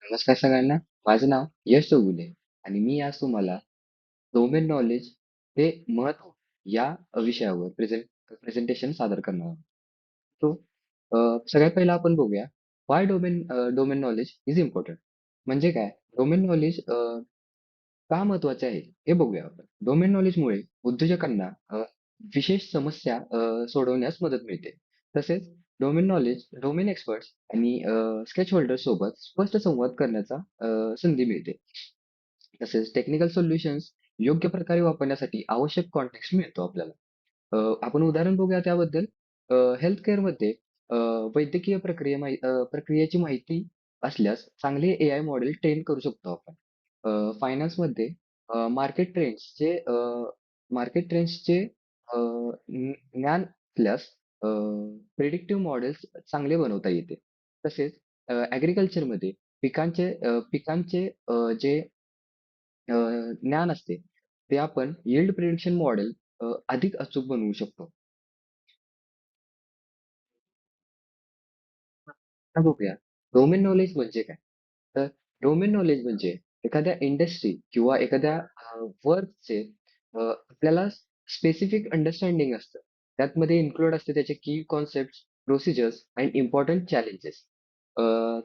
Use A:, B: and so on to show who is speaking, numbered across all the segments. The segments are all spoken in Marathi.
A: नमस्कार सगळ्यांना. माझं नाव यश चौगुले आणि मी आज तुम्हाला डोमेन नॉलेज हे महत्त्व या विषयावर प्रेझेंटेशन सादर करणार आहोत. तो सगळ्यात पहिला आपण बघूया व्हाय डोमेन नॉलेज इज इम्पॉर्टंट. म्हणजे काय? डोमेन नॉलेज का महत्त्वाचे आहे हे बघूया आपण. डोमेन नॉलेजमुळे उद्योजकांना विशेष समस्या सोडवण्यास मदत मिळते. तसेच डोमेन एक्सपर्ट्स आणि स्केच होल्डर सोबत स्पष्ट संवाद करण्याचा संधी मिळते. तसेच टेक्निकल सोल्युशन्स योग्य प्रकारे वापरण्यासाठी आवश्यक कॉन्टेक्स्ट मिळतो आपल्याला. आपण उदाहरण बघूया त्याबद्दल. हेल्थ केअरमध्ये वैद्यकीय प्रक्रियेची माहिती असल्यास चांगले एआय मॉडेल ट्रेन करू शकतो आपण. फायनान्समध्ये मार्केट ट्रेंड्सचे मार्केट ट्रेंड्सचे ज्ञान असल्यास प्रिडिक्टिव्ह मॉडेल्स चांगले बनवता येते. तसेच ॲग्रीकल्चरमध्ये पिकांचे जे ज्ञान असते, ते आपण यील्ड प्रिडिक्शन मॉडेल अधिक अचूक बनवू शकतो. आता बघूया डोमेन नॉलेज म्हणजे काय? तर डोमेन नॉलेज म्हणजे एखाद्या इंडस्ट्री किंवा एखाद्या वर्कचे आपल्याला स्पेसिफिक अंडरस्टँडिंग असतं. त्यामध्ये इन्क्लूड असते त्याचे की concepts, procedures and important challenges.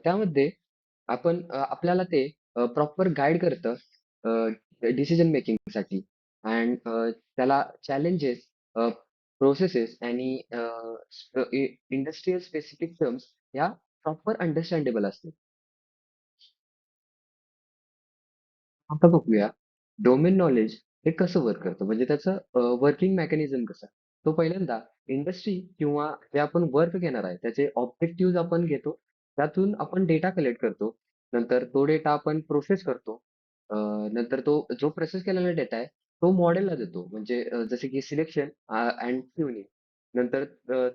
A: त्यामध्ये आपल्याला ते प्रॉपर गाईड करतं डिसिजन मेकिंगसाठी अँड त्याला चॅलेंजेस, प्रोसेसेस आणि इंडस्ट्रियल स्पेसिफिक टर्म्स ह्या प्रॉपर अंडरस्टँडेबल असते. आता बघूया डोमेन नॉलेज हे कसं वर्क करतं म्हणजे त्याचं वर्किंग मेकॅनिझम कसं. तो पहिल्यांदा इंडस्ट्री किंवा जे आपण वर्क घेणार आहे त्याचे ऑब्जेक्टिव्ह आपण घेतो. त्यातून आपण डेटा कलेक्ट करतो. नंतर तो डेटा आपण प्रोसेस करतो. अ, नंतर तो जो प्रोसेस केलेला डेटा आहे तो मॉडेलला देतो. म्हणजे जसे की सिलेक्शन अँड ट्यूनिंग. नंतर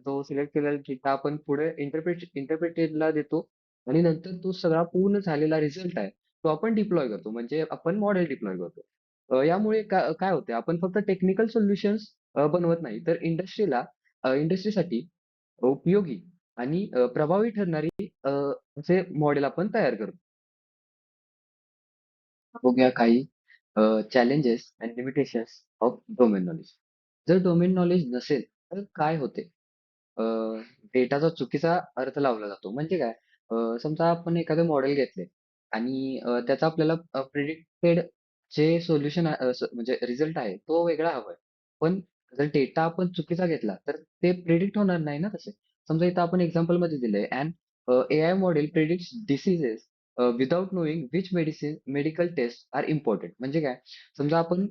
A: तो सिलेक्ट केलेला डेटा आपण पुढे इंटरप्रेटेडला देतो आणि नंतर तो सगळा पूर्ण झालेला रिझल्ट आहे तो आपण डिप्लॉय करतो. म्हणजे आपण मॉडेल डिप्लॉय करतो. यामुळे काय होते आपण फक्त टेक्निकल सोल्युशन्स बनवत नाही, तर इंडस्ट्रीसाठी उपयोगी आणि प्रभावी ठरणारी असे मॉडेल आपण तयार करतो. बघूया काही challenges and limitations of domain knowledge. जर डोमेन नॉलेज नसेल तर काय होते? अ, डेटाचा चुकीचा अर्थ लावला जातो. म्हणजे काय? समजा आपण एखादं मॉडेल घेतले आणि त्याचा आपल्याला प्रिडिक्टेड जे सोल्युशन म्हणजे रिझल्ट आहे तो वेगळा हवाय. पण जर डेटा आपण चुकीचा घेतला तर ते प्रिडिक्ट होणार नाही ना तसे. समजा इथं आपण एक्झाम्पलमध्ये दिलंय and AI model predicts diseases without knowing which medical test are important. म्हणजे काय? समजा आपण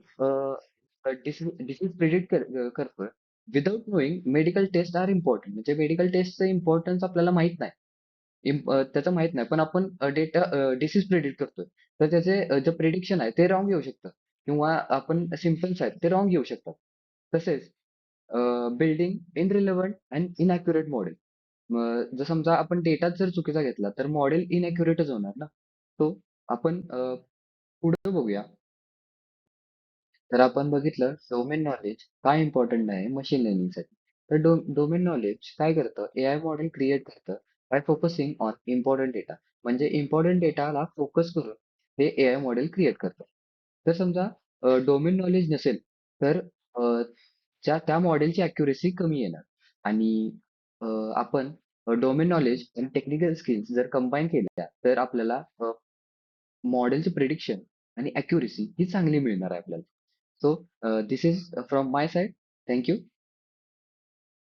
A: डिसीज करतोय without knowing medical test are important. म्हणजे मेडिकल टेस्टचं इम्पॉर्टन्स आपल्याला माहीत नाही. त्याचं माहीत नाही. पण आपण डिसीज प्रिडिक्ट करतोय. तर त्याचे जे प्रिडिक्शन आहे ते रॉंग येऊ शकतं किंवा आपण सिम्पटम्स आहेत ते रॉंग येऊ शकतात. तसेच बिल्डिंग इनरिलेव्हंट अँड इनॅक्युरेट मॉडेल. जर समजा आपण डेटाच जर चुकीचा घेतला तर मॉडेल इनॅक्युरेटच होणार ना. तो आपण पुढे बघूया. तर आपण बघितलं डोमेन नॉलेज का इम्पॉर्टंट आहे मशीन लर्निंगसाठी. तर डोमेन नॉलेज काय करतं? एआय मॉडेल क्रिएट करतं bye focusing on important data. म्हणजे इम्पॉर्टंट डेटाला फोकस करून हे एआय मॉडेल क्रिएट करतं. तर समजा डोमेन नॉलेज नसेल तर अ, त्या मॉडेलची अॅक्युरसी कमी येणार आणि अ, आपण डोमेन नॉलेज आणि टेक्निकल स्किल्स जर कंबाईन केल्या तर आपल्याला मॉडेलची प्रिडिक्शन आणि अॅक्युरसी ही चांगली मिळणार आहे आपल्याला. So this is from my side. Thank you.